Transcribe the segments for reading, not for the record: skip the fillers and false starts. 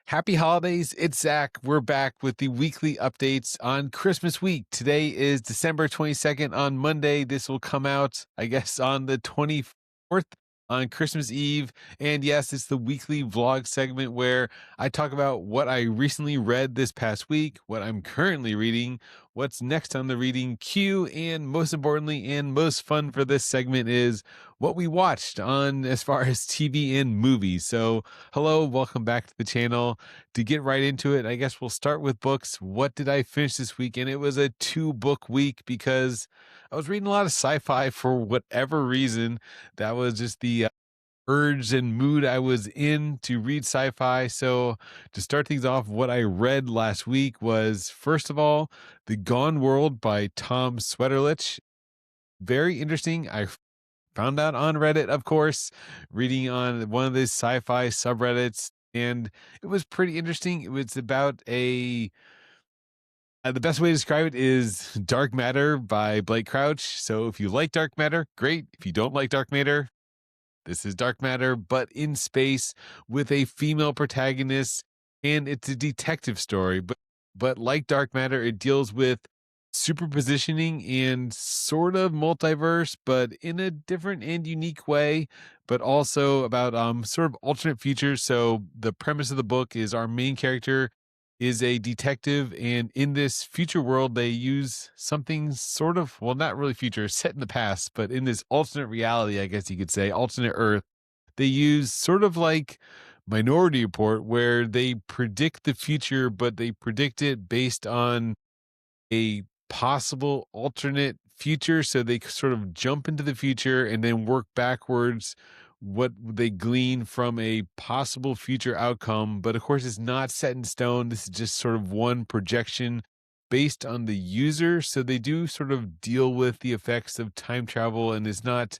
Happy holidays. It's Zach. We're back with the weekly updates on Christmas week. Today is December 22nd on Monday. This will come out, I guess, on the 24th on Christmas Eve. And yes, it's the weekly vlog segment where I talk about what I recently read this past week, what I'm currently reading, what's next on the reading queue, and most importantly and most fun for this segment is what we watched on as far as TV and movies. So hello, welcome back to the channel. To get right into it, I guess we'll start with books. What did I finish this week? And it was a 2-book week because I was reading a lot of sci-fi for whatever reason. That was just the urge and mood I was in to read sci-fi. So to start things off, what I read last week was, first of all, The Gone World by Tom Sweterlitsch. Very interesting. I found out on Reddit, of course, reading on one of these sci-fi subreddits, and it was pretty interesting. It was about the best way to describe it is Dark Matter by Blake Crouch. So if you like Dark Matter, great. If you don't like Dark Matter, this is Dark Matter, but in space with a female protagonist, and it's a detective story. But like Dark Matter, it deals with superpositioning and sort of multiverse, but in a different and unique way, but also about sort of alternate futures. So the premise of the book is our main character is a detective, and in this future world they use something sort of, well, not really future, set in the past, but in this alternate reality, I guess you could say, alternate Earth, they use sort of like Minority Report, where they predict the future, but they predict it based on a possible alternate future. So they sort of jump into the future and then work backwards what they glean from a possible future outcome. But of course, it's not set in stone. This is just sort of one projection based on the user. So they do sort of deal with the effects of time travel, and it's not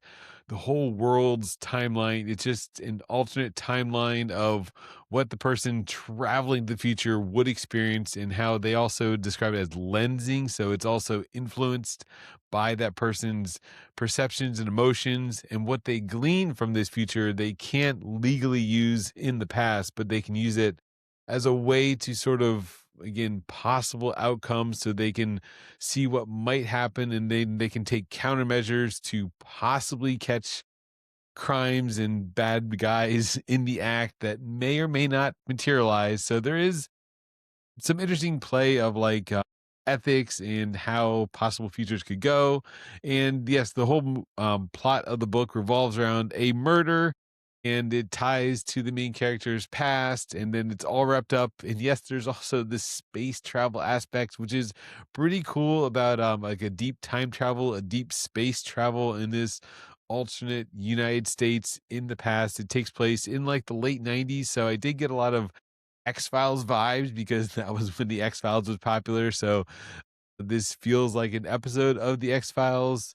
the whole world's timeline. It's just an alternate timeline of what the person traveling to the future would experience, and how they also describe it as lensing. So it's also influenced by that person's perceptions and emotions, and what they glean from this future they can't legally use in the past, but they can use it as a way to sort of, again, possible outcomes, so they can see what might happen, and then they can take countermeasures to possibly catch crimes and bad guys in the act that may or may not materialize. So there is some interesting play of like ethics and how possible futures could go. And yes, the whole plot of the book revolves around a murder, and it ties to the main character's past, and then it's all wrapped up. And yes, there's also this space travel aspect, which is pretty cool, about like a deep time travel, a deep space travel in this alternate United States in the past. It takes place in like the late 90s. So I did get a lot of X-Files vibes because that was when the X-Files was popular. So this feels like an episode of the X-Files,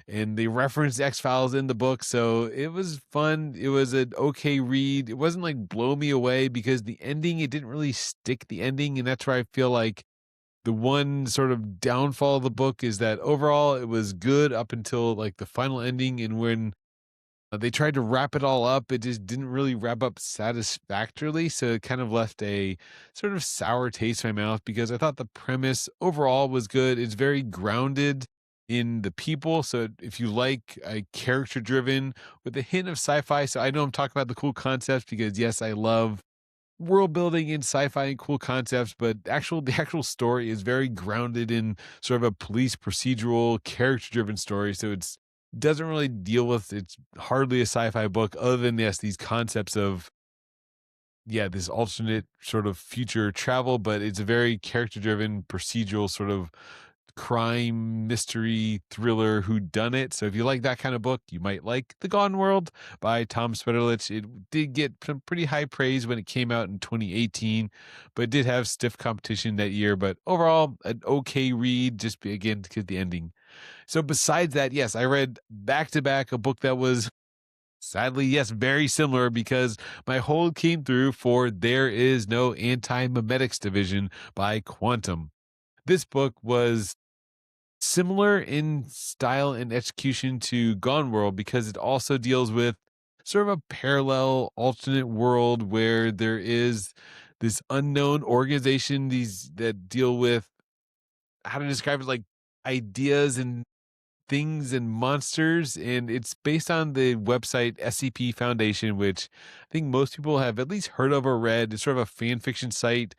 and they referenced X-Files in the book. So it was fun. It was an okay read. It wasn't like blow me away, because the ending, it didn't really stick the ending. And that's where I feel like the one sort of downfall of the book is that overall it was good up until like the final ending. And when they tried to wrap it all up, it just didn't really wrap up satisfactorily. So it kind of left a sort of sour taste in my mouth, because I thought the premise overall was good. It's very grounded in the people. So if you like a character driven with a hint of sci-fi, so I know I'm talking about the cool concepts because yes, I love world building in sci-fi and cool concepts, but the actual story is very grounded in sort of a police procedural character driven story. So it's doesn't really deal with, it's hardly a sci-fi book other than yes, these concepts of, yeah, this alternate sort of future travel, but it's a very character driven procedural sort of crime mystery thriller who done it. So if you like that kind of book, you might like The Gone World by Tom Sweterlitsch. It did get some pretty high praise when it came out in 2018, but it did have stiff competition that year. But overall, an okay read, just again because the ending. So besides that, yes, I read back to back a book that was sadly, yes, very similar, because my hold came through for There Is No Antimemetics Division by Quantum. This book was similar in style and execution to Gone World, because it also deals with sort of a parallel alternate world where there is this unknown organization, these that deal with, how to describe it, like ideas and things and monsters. And it's based on the website SCP Foundation, which I think most people have at least heard of or read. It's sort of a fan fiction site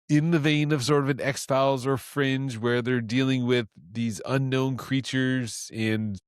in the vein of sort of an X-Files or Fringe, where they're dealing with these unknown creatures and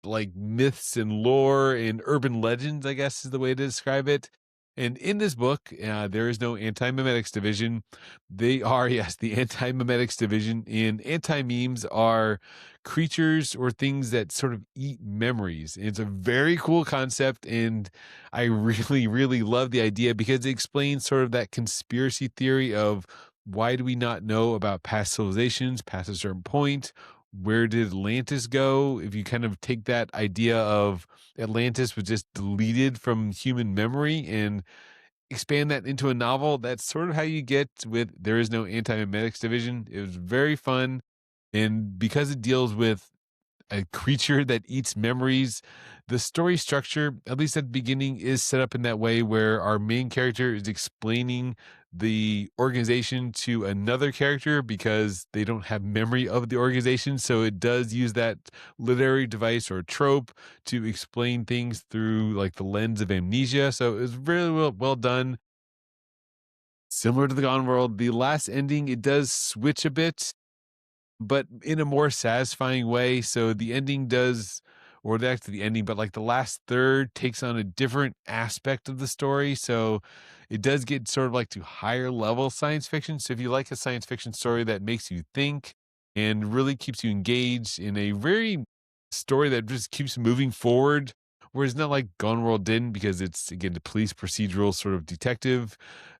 like myths and lore and urban legends, I guess is the way to describe it. And in this book, there is no anti-memetics division. They are, yes, the anti-memetics division. And anti-memes are creatures or things that sort of eat memories. It's a very cool concept. And I really, really love the idea because it explains sort of that conspiracy theory of why do we not know about past civilizations past a certain point? Where did Atlantis go? If you kind of take that idea of Atlantis was just deleted from human memory and expand that into a novel, that's sort of how you get with There Is No Anti-Memetics Division. It was very fun. And because it deals with a creature that eats memories, the story structure, at least at the beginning, is set up in that way where our main character is explaining the organization to another character because they don't have memory of the organization. So it does use that literary device or trope to explain things through like the lens of amnesia. So it was really well done. Similar to the Gone World, the last ending, it does switch a bit, but in a more satisfying way. So the ending does, or back to the ending, but like the last third takes on a different aspect of the story. So it does get sort of like to higher level science fiction. So if you like a science fiction story that makes you think and really keeps you engaged in a very story that just keeps moving forward, whereas not like Gone World didn't, because it's again the police procedural sort of detective.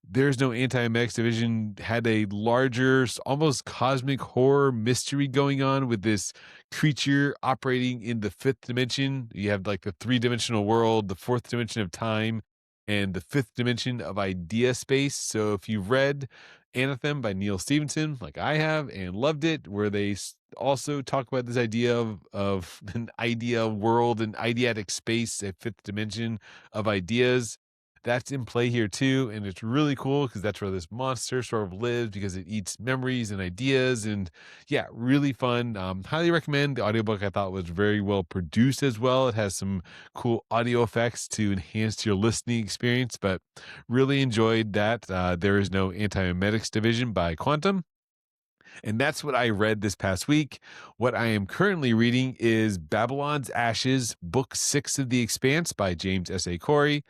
There's No Anti-Memetics Division had a larger, almost cosmic horror mystery going on with this creature operating in the fifth dimension. You have like the three-dimensional world, the fourth dimension of time, and the fifth dimension of idea space. So if you've read Anthem by Neil Stevenson, like I have, and loved it, where they also talk about this idea of an idea world and ideatic space, a fifth dimension of ideas. That's in play here too, and it's really cool because that's where this monster sort of lives because it eats memories and ideas, and yeah, really fun. Highly recommend. The audiobook I thought was very well produced as well. It has some cool audio effects to enhance your listening experience, but really enjoyed that. There Is No Anti-Memetics Division by Quantum. And that's what I read this past week. What I am currently reading is Babylon's Ashes, Book 6 of The Expanse by James S.A. Corey.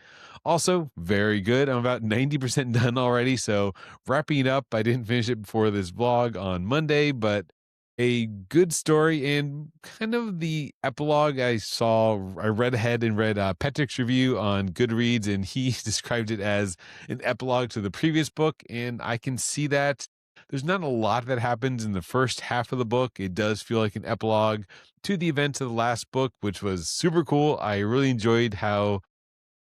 Also, very good. I'm about 90% done already, so wrapping up. I didn't finish it before this vlog on Monday, but a good story and kind of the epilogue I read ahead and read Patrick's review on Goodreads, and he described it as an epilogue to the previous book, and I can see that. There's not a lot that happens in the first half of the book. It does feel like an epilogue to the events of the last book, which was super cool. I really enjoyed how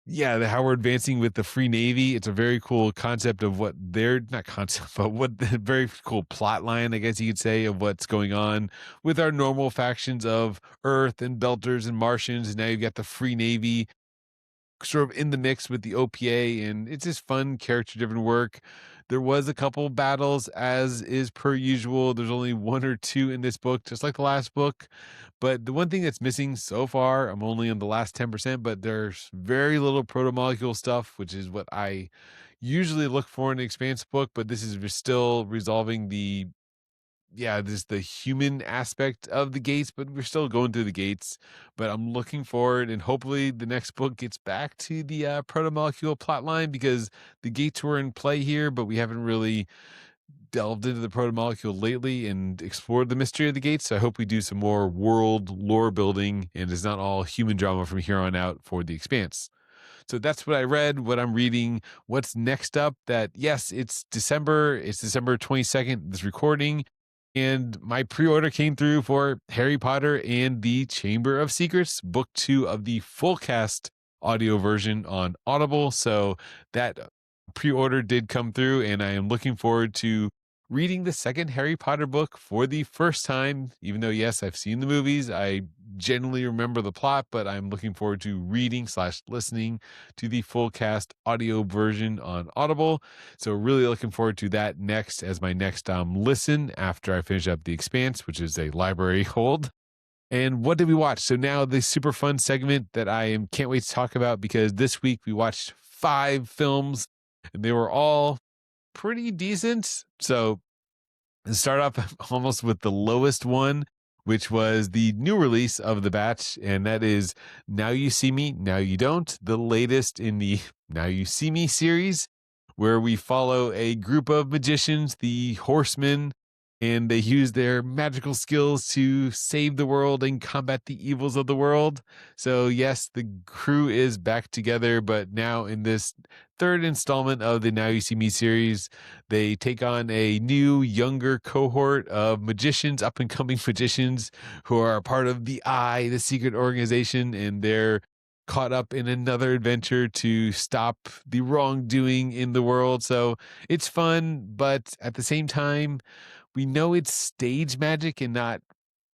we're advancing with the Free Navy. It's a very cool concept of what they're not concept, but what the very cool plot line, I guess you could say, of what's going on with our normal factions of Earth and Belters and Martians. And now you've got the Free Navy sort of in the mix with the OPA, and it's just fun character driven work. There was a couple battles, as is per usual. There's only one or two in this book, just like the last book. But the one thing that's missing so far, I'm only on the last 10%, but there's very little proto-molecule stuff, which is what I usually look for in an Expanse book. But this is still resolving there's the human aspect of the gates, but we're still going through the gates. But I'm looking forward, and hopefully the next book gets back to the proto-molecule plotline, because the gates were in play here, but we haven't really delved into the proto-molecule lately and explored the mystery of the gates. So I hope we do some more world lore building, and it's not all human drama from here on out for the Expanse. So that's what I read, what I'm reading, what's next up. That, yes, it's December 22nd, this recording. And my pre-order came through for Harry Potter and the Chamber of Secrets, book 2 of the full cast audio version on Audible. So that pre-order did come through, and I am looking forward to reading the second Harry Potter book for the first time. Even though, yes, I've seen the movies, I generally remember the plot, but I'm looking forward to reading/listening to the full cast audio version on Audible. So really looking forward to that next as my next listen after I finish up The Expanse, which is a library hold. And what did we watch? So now the super fun segment that can't wait to talk about, because this week we watched 5 films and they were all pretty decent. So let's start off almost with the lowest one, which was the new release of the batch, and that is Now You See Me, Now You Don't, the latest in the Now You See Me series, where we follow a group of magicians, the Horsemen, and they use their magical skills to save the world and combat the evils of the world. So yes, the crew is back together, but now in this third installment of the Now You See Me series, they take on a new, younger cohort of magicians, up and coming magicians, who are a part of the Eye, the secret organization, and they're caught up in another adventure to stop the wrongdoing in the world. So it's fun, but at the same time, we know it's stage magic and not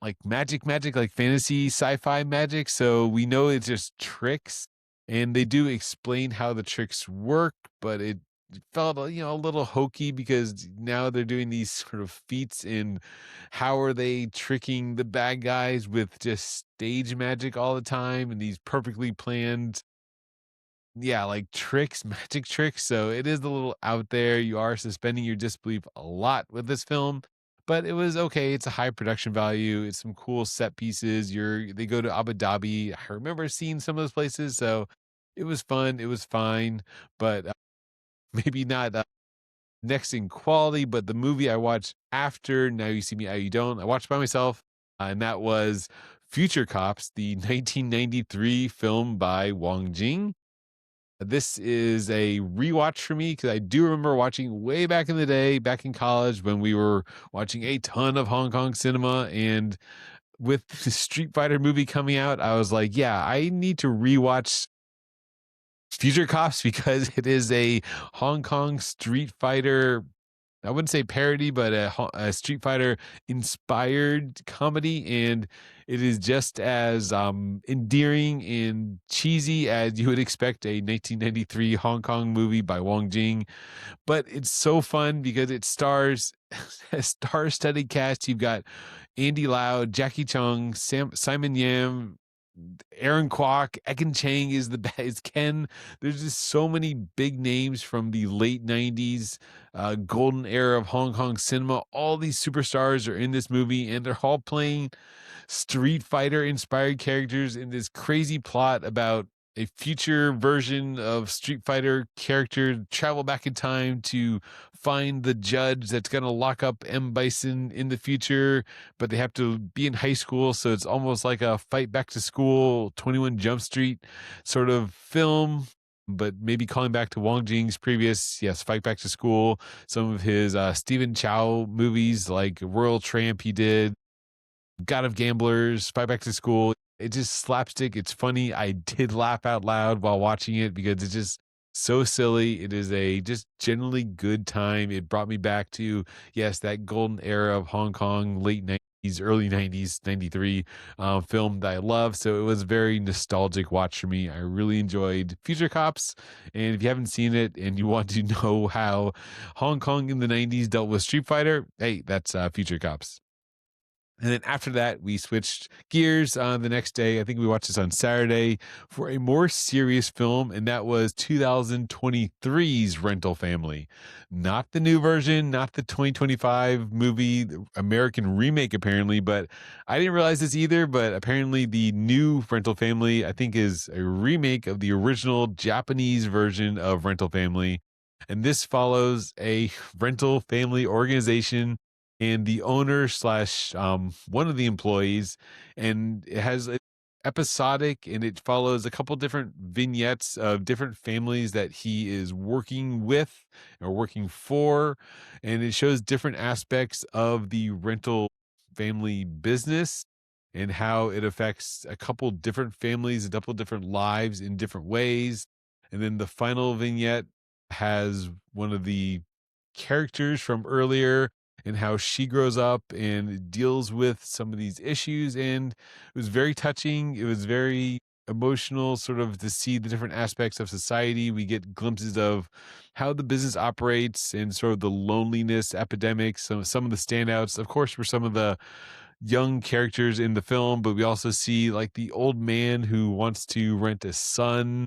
like magic, like fantasy sci-fi magic. So we know it's just tricks, and they do explain how the tricks work, but it felt a little hokey, because now they're doing these sort of feats in how are they tricking the bad guys with just stage magic all the time and these perfectly planned like tricks, magic tricks. So it is a little out there. You are suspending your disbelief a lot with this film, but it was okay. It's a high production value. It's some cool set pieces. They go to Abu Dhabi. I remember seeing some of those places, so it was fun. It was fine, but maybe not next in quality. But the movie I watched after Now You See Me, Now You Don't, I watched by myself, and that was Future Cops, the 1993 film by Wong Jing. This is a rewatch for me, because I do remember watching way back in the day, back in college, when we were watching a ton of Hong Kong cinema. And with the Street Fighter movie coming out, I was like, yeah, I need to rewatch Future Cops, because it is a Hong Kong Street Fighter, I wouldn't say parody, but a Street Fighter inspired comedy, and it is just as endearing and cheesy as you would expect a 1993 Hong Kong movie by Wong Jing. But it's so fun because it stars a star-studded cast. You've got Andy Lau, Jackie Chung, Simon Yam, Aaron Kwok, Ekin Chang is Ken. There's just so many big names from the late 90s, golden era of Hong Kong cinema. All these superstars are in this movie, and they're all playing Street Fighter inspired characters in this crazy plot about a future version of Street Fighter character travel back in time to find the judge that's going to lock up M. Bison in the future, but they have to be in high school. So it's almost like a fight back to school, 21 Jump Street sort of film, but maybe calling back to Wong Jing's previous, Fight Back to School, some of his Stephen Chow movies like Royal Tramp he did, God of Gamblers, Fight Back to School. It's just slapstick. It's funny. I did laugh out loud while watching it because it's just so silly. It is a just generally good time. It brought me back to, that golden era of Hong Kong, late 90s, early 90s, 93 film that I love. So it was a very nostalgic watch for me. I really enjoyed Future Cops. And if you haven't seen it and you want to know how Hong Kong in the 90s dealt with Street Fighter, hey, that's Future Cops. And then after that, we switched gears the next day. I think we watched this on Saturday for a more serious film, and that was 2023's Rental Family. Not the new version, not the 2025 movie, the American remake, apparently, but I didn't realize this either, but apparently the new Rental Family, I think, is a remake of the original Japanese version of Rental Family. And this follows a rental family organization and the owner slash one of the employees, and it has episodic, and it follows a couple different vignettes of different families that he is working with or working for, and it shows different aspects of the rental family business and how it affects a couple different families, a couple different lives in different ways. And then the final vignette has one of the characters from earlier, and how she grows up and deals with some of these issues. And it was very touching. It was very emotional, sort of to see the different aspects of society. We get glimpses of how the business operates and sort of the loneliness epidemic. So some of the standouts, of course, were some of the young characters in the film, but we also see like the old man who wants to rent a son,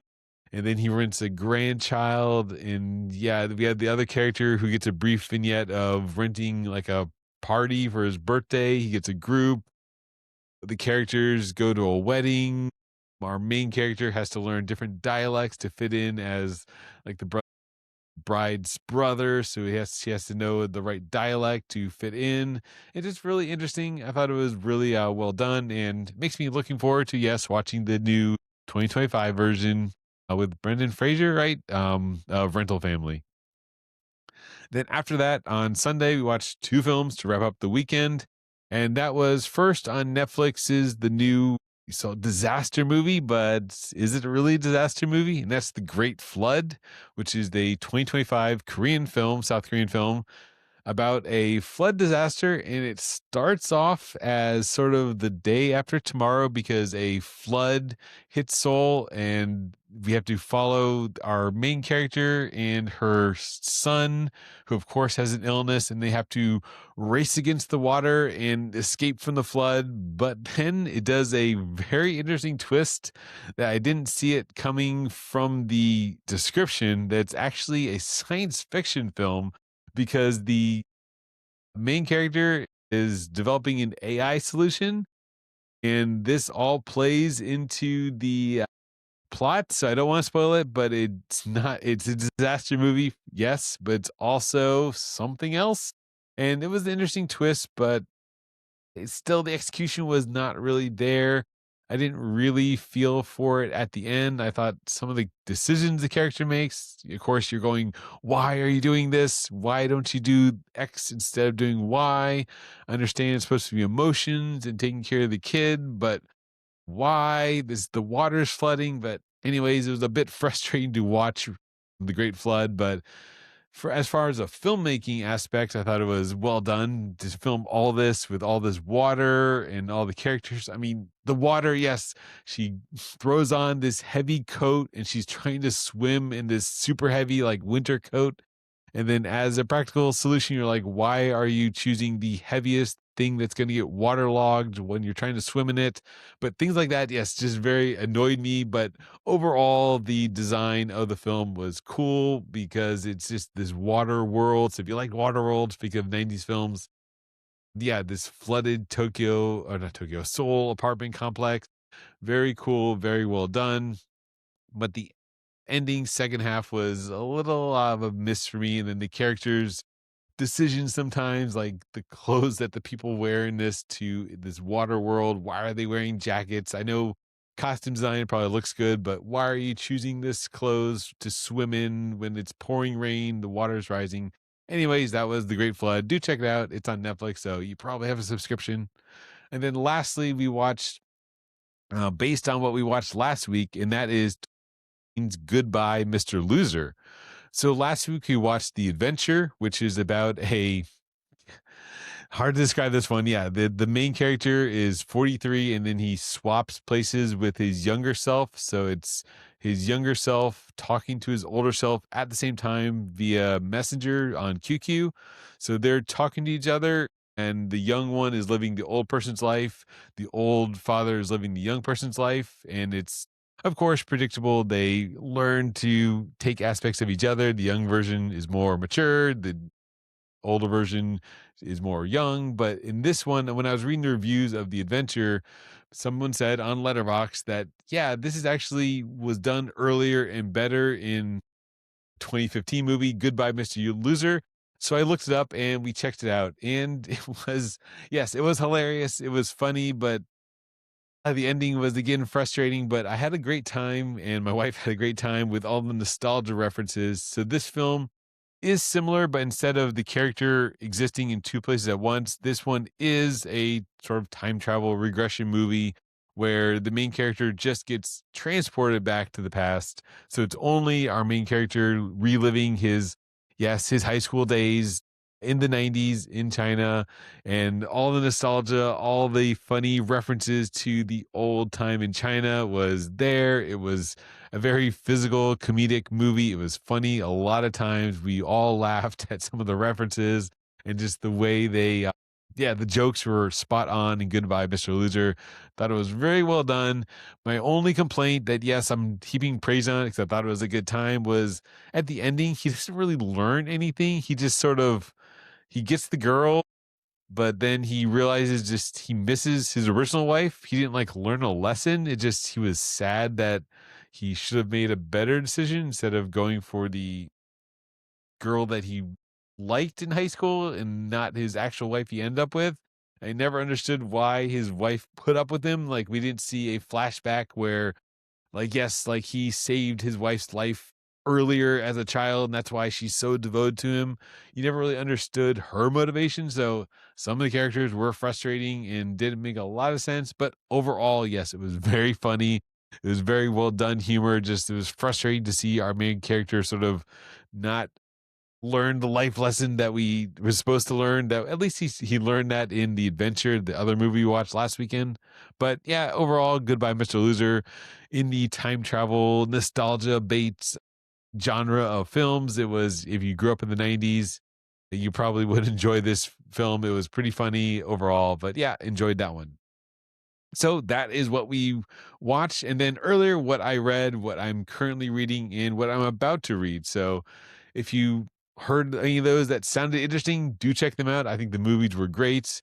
and then he rents a grandchild. And yeah, we had the other character who gets a brief vignette of renting like a party for his birthday. He gets a group. The characters go to a wedding. Our main character has to learn different dialects to fit in as like the bride's brother, so she has to know the right dialect to fit in. It's just really interesting. I thought it was really well done, and makes me looking forward to watching the new 2025 version with Brendan Fraser, right? Of Rental Family. Then after that, on Sunday, we watched two films to wrap up the weekend. And that was first on Netflix's the new disaster movie, but is it really a disaster movie? And that's The Great Flood, which is the 2025 Korean film, South Korean film, about a flood disaster. And it starts off as sort of the day after tomorrow because a flood hits Seoul, and we have to follow our main character and her son, who of course has an illness, and they have to race against the water and escape from the flood. But then it does a very interesting twist that I didn't see it coming from the description, that's actually a science fiction film, because the main character is developing an AI solution, and this all plays into the plot. So I don't want to spoil it, but it's a disaster movie, yes, but it's also something else. And it was an interesting twist, but the execution was not really there. I didn't really feel for it at the end. I thought some of the decisions the character makes, of course, you're going, why are you doing this? Why don't you do X instead of doing Y? I understand it's supposed to be emotions and taking care of the kid, but why? The water's flooding. But anyways, it was a bit frustrating to watch the Great Flood, but as far as a filmmaking aspect, I thought it was well done to film all this with all this water and all the characters. I mean, the water, yes, she throws on this heavy coat and she's trying to swim in this super heavy like winter coat. And then as a practical solution, you're like, why are you choosing the heaviest thing that's going to get waterlogged when you're trying to swim in it? But things like that, yes, just very annoyed me. But overall, the design of the film was cool because it's just this water world. So if you like water world, speaking of 90s films, yeah, this flooded Seoul apartment complex. Very cool, very well done. But the ending second half was a little of a miss for me. And then the characters' decisions sometimes, like the clothes that the people wear in this water world. Why are they wearing jackets? I know costume design probably looks good, but why are you choosing this clothes to swim in when it's pouring rain, the water's rising? Anyways, that was The Great Flood. Do check it out. It's on Netflix, so you probably have a subscription. And then lastly, we watched based on what we watched last week, and that is Goodbye, Mr. Loser. So last week we watched The Adventure, which is about hard to describe this one. Yeah, the main character is 43, and then he swaps places with his younger self. So it's his younger self talking to his older self at the same time via Messenger on QQ. So they're talking to each other, and the young one is living the old person's life. The old father is living the young person's life, and it's of course predictable. They learn to take aspects of each other. The young version is more mature. The older version is more young. But in this one, when I was reading the reviews of The Adventure, someone said on Letterboxd that, yeah, this is actually was done earlier and better in 2015 movie Goodbye, Mr. Loser. So I looked it up and we checked it out. And it was, yes, it was hilarious. It was funny, but the ending was again frustrating, but I had a great time and my wife had a great time with all the nostalgia references. So this film is similar, but instead of the character existing in two places at once, this one is a sort of time travel regression movie where the main character just gets transported back to the past. So it's only our main character reliving his high school days. in the 90s in China, and all the nostalgia, all the funny references to the old time in China was there. It was a very physical, comedic movie. It was funny. A lot of times we all laughed at some of the references and just the way they, the jokes were spot on and Goodbye, Mr. Loser. Thought it was very well done. My only complaint that, yes, I'm heaping praise on it because I thought it was a good time was at the ending, he doesn't really learn anything. He just sort of he gets the girl, but then he realizes just he misses his original wife. He didn't like learn a lesson. He was sad that he should have made a better decision instead of going for the girl that he liked in high school and not his actual wife he ended up with. I never understood why his wife put up with him. Like, we didn't see a flashback where, like, yes, like he saved his wife's life earlier as a child, and that's why she's so devoted to him. You never really understood her motivation. So some of the characters were frustrating and didn't make a lot of sense. But overall, yes, it was very funny. It was very well done humor. Just it was frustrating to see our main character sort of not learn the life lesson that we were supposed to learn. That at least he learned that in The Adventure, the other movie we watched last weekend. But yeah, overall, Goodbye, Mr. Loser. In the time travel nostalgia bait genre of films, it was, if you grew up in the 90s, you probably would enjoy this film. It was pretty funny overall, but yeah, enjoyed that one. So that is what we watched. And then earlier, what I read, what I'm currently reading, and what I'm about to read. So if you heard any of those that sounded interesting, do check them out. I think the movies were great.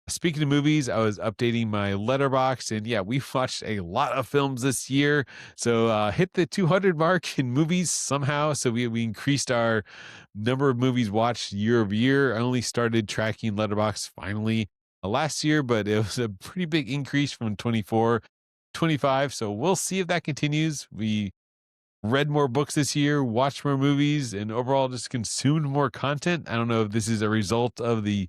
Speaking of movies, I was updating my letterbox, and yeah, we watched a lot of films this year. So hit the 200 mark in movies somehow. So we increased our number of movies watched year over year. I only started tracking letterbox finally last year, but it was a pretty big increase from 24, 25. So we'll see if that continues. We read more books this year, watched more movies, and overall just consumed more content. I don't know if this is a result of the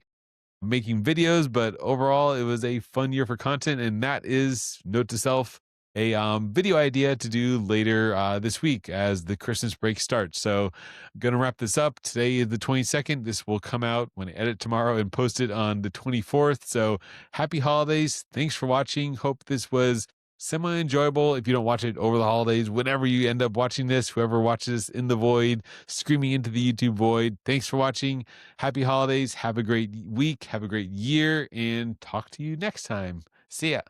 making videos, but overall it was a fun year for content. And that is, note to self, a video idea to do later this week as the Christmas break starts. So I'm going to wrap this up. Today is the 22nd. This will come out when I edit tomorrow and post it on the 24th. So happy holidays. Thanks for watching. Hope this was semi-enjoyable. If you don't watch it over the holidays, whenever you end up watching this, whoever watches in the void, screaming into the YouTube void, thanks for watching. Happy holidays. Have a great week. Have a great year, and talk to you next time. See ya.